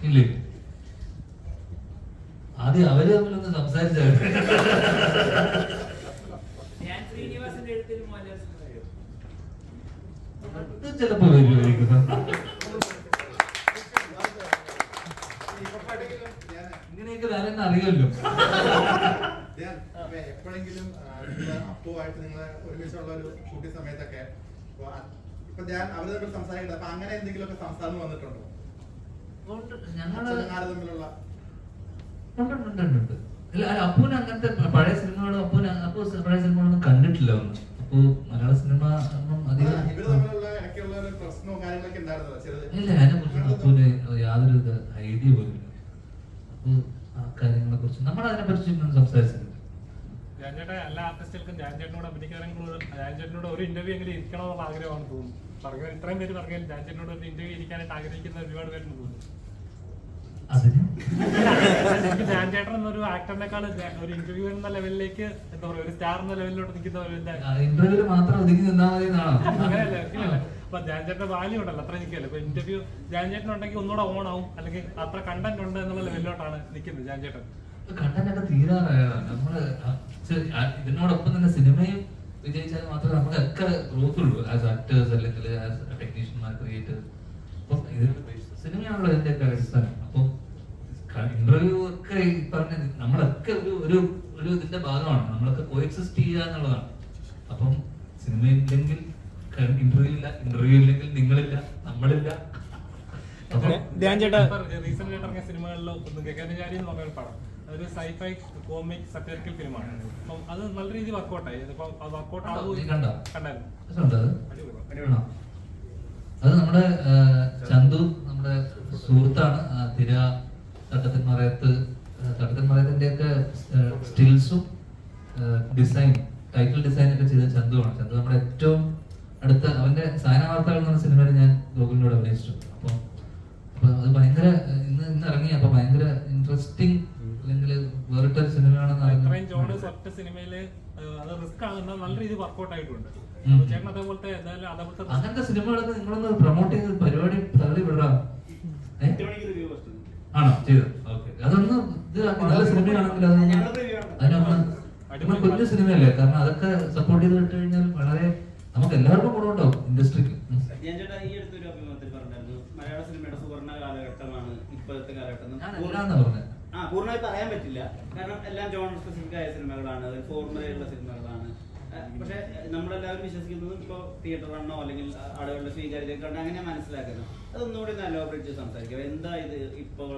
ഇല്ലേ? ആദ്യം അവര് തമ്മിലൊന്ന് സംസാരിച്ചാണ്. ചിലപ്പോ വരുമായിരിക്കും. ഇങ്ങനെയൊക്കെ വേറെ അറിയാമല്ലോ. എപ്പോഴെങ്കിലും അപ്പുവായിട്ട് നിങ്ങളെ ഒരുമിച്ചുള്ള ഒരു ഷൂട്ടിംഗ് സമയത്തൊക്കെ ഇപ്പൊ ഞാൻ അവര് തമ്മിൽ സംസാരിക്കുന്നത്, അപ്പൊ അങ്ങനെ എന്തെങ്കിലുമൊക്കെ സംസാരം വന്നിട്ടുണ്ടോ? ഞങ്ങള് തമ്മിലുള്ള ഉണ്ട്. അല്ല, അപ്പൂന് അങ്ങനത്തെ പഴയ സിനിമകളും അപ്പു പഴയ സിനിമകളൊന്നും കണ്ടിട്ടില്ല. ഒന്ന് അപ്പോ മലയാള സിനിമ അധികം ഇല്ല. അതിനെ കുറിച്ച് അപ്പൂന് യാതൊരു ഐഡിയ പോലും ഇല്ല. അപ്പൊ ആ കാര്യങ്ങളെ കുറിച്ച് നമ്മൾ അതിനെ പറ്റി സംസാരിച്ചിട്ടുണ്ട്. ജാൻചേട്ടൻ എല്ലാ ആർട്ടിസ്റ്റുകൾക്കും ജാൻചേട്ടനോട് ജാൻചേട്ടനോട് ഒരു ഇന്റർവ്യൂ എങ്കിലും ഇരിക്കണമെന്നുള്ള ആഗ്രഹമാണ് തോന്നുന്നു. പറഞ്ഞു ഇത്രയും പേര് പറഞ്ഞാൽ ജാൻചേട്ടനോട് ഒരു ഇന്റർവ്യൂ ഇരിക്കാനായിട്ട് ആഗ്രഹിക്കുന്ന ഒരുപാട് പേരുണ്ട് തോന്നുന്നു. എനിക്ക് ജാൻചേട്ടൻ എന്നൊരു ആക്ടറിനേക്കാൾ ഒരു ഇന്റർവ്യൂ എന്ന ലെവലിലേക്ക് എന്താ പറയുക, ഒരു സ്റ്റാർ എന്ന ലെവലിലോട്ട് ഇന്റർവ്യൂല് മാത്രം ഒതുങ്ങി നിന്നാ മതി. അങ്ങനെയല്ല. അപ്പൊ ജാൻചേട്ടന്റെ വാല്യൂ ഉണ്ടല്ലോ, അത്ര നിൽക്കല്ലോ. ഇപ്പൊ ഇന്റർവ്യൂ ജാൻചേട്ടൻ ഉണ്ടെങ്കിൽ ഒന്നുകൂടെ ഓൺ ആവും, അല്ലെങ്കിൽ അത്ര കണ്ടന്റ് ഉണ്ട് എന്നുള്ള ലെവലിലോട്ടാണ് നിൽക്കുന്നത് ജാൻചേട്ടൻ. കണ്ടന്റ് ഒക്കെ തീരാറായതാണ്. നമ്മള് ഇതിനോടൊപ്പം തന്നെ സിനിമയും വിജയിച്ചാൽ മാത്രമേ നമ്മളൊക്കെ ഗ്രോത്ത് ഉള്ളൂ ആസ് ആക്ടേഴ്സ് അല്ലെങ്കിൽ ആസ് ടെക്നീഷ്യന്മാർ, ക്രിയേറ്റേഴ്സ്. അപ്പം സിനിമയാണല്ലോ ഇതിന്റെയൊക്കെ അടിസ്ഥാനം. അപ്പം ഇന്റർവ്യൂ ഒക്കെ ഈ പറഞ്ഞ നമ്മളൊക്കെ ഒരു ഇതിന്റെ ഭാഗമാണ്. നമ്മളൊക്കെ കോഎക്സിസ്റ്റ് ചെയ്യുക എന്നുള്ളതാണ്. അപ്പം സിനിമ ഇല്ലെങ്കിൽ ഇന്റർവ്യൂ ഇല്ല, ഇന്റർവ്യൂ ഇല്ലെങ്കിൽ നിങ്ങളില്ല, നമ്മളില്ല. റീസെന്റ് ആയിട്ട് ഇറങ്ങിയ സിനിമകളിലോ ഗഗനചാരി എന്ന് പറഞ്ഞ പടം, അതൊരു സൈഫൈ കോമിക് സറ്ററിക്കൽ ഫിലിമാണ്. അപ്പം അത് നല്ല രീതിയിൽ വർക്കൗട്ടായി. വർക്കൗട്ട് അത് നമ്മുടെ ചന്തു, നമ്മുടെ സുഹൃത്താണ്. തിര, തട്ടത്തിൻമറയത്തിന്റെ ഒക്കെ സ്റ്റിൽസും ഡിസൈൻ, ടൈറ്റിൽ ഡിസൈൻ ഒക്കെ ചെയ്ത ചന്തുവാണ്. ചന്തു നമ്മുടെ ഏറ്റവും അടുത്ത, അവന്റെ സായനവാർത്തകൾ എന്ന സിനിമയിൽ ഞാൻ ഗോകുലിനോട് അഭിനയിച്ചിട്ടുണ്ട്. അപ്പൊ അത് ഭയങ്കര ഇന്ന് ഇറങ്ങി. അപ്പൊ ഭയങ്കര ഇൻട്രസ്റ്റിംഗ് അല്ലെങ്കിൽ വേറിട്ടൊരു സിനിമയാണെന്ന് അങ്ങനത്തെ സിനിമകളൊക്കെ നിങ്ങളൊന്ന് പ്രൊമോട്ട് ചെയ്ത് പരിപാടി തള്ളി വിടാം. ആണോ ചെയ്തു? ഓക്കെ. അതൊന്ന് ഇത് നല്ല സിനിമയാണെങ്കിൽ അതിനൊന്ന് കുഞ്ഞു സിനിമയല്ലേ, കാരണം അതൊക്കെ സപ്പോർട്ട് ചെയ്ത് വിട്ട് കഴിഞ്ഞാൽ വളരെ നമുക്ക് എല്ലാവർക്കും ഗുണമുണ്ടാവും ഇൻഡസ്ട്രിക്ക്. മലയാള സിനിമയുടെ സുവർണ്ണ കാലഘട്ടമാണ് ഇപ്പോഴത്തെ കാലഘട്ടം. പൂർണ്ണമായി പറയാൻ പറ്റില്ല, കാരണം എല്ലാം ജോണർ സ്പെസിഫിക് ആയ സിനിമകളാണ്, ഫോർമുലയുള്ള സിനിമകളാണ്. പക്ഷെ നമ്മളെല്ലാവരും വിശ്വസിക്കുന്നത് ഇപ്പോൾ തിയേറ്റർ റണ്ണോ അല്ലെങ്കിൽ ആളുകളുടെ സ്വീകാര്യതയൊക്കെ അങ്ങനെ മനസ്സിലാക്കുന്നത്. അതൊന്നുകൂടി നല്ല ഓപ്പറേറ്റ് സംസാരിക്കുക. എന്താ ഇത് ഇപ്പോൾ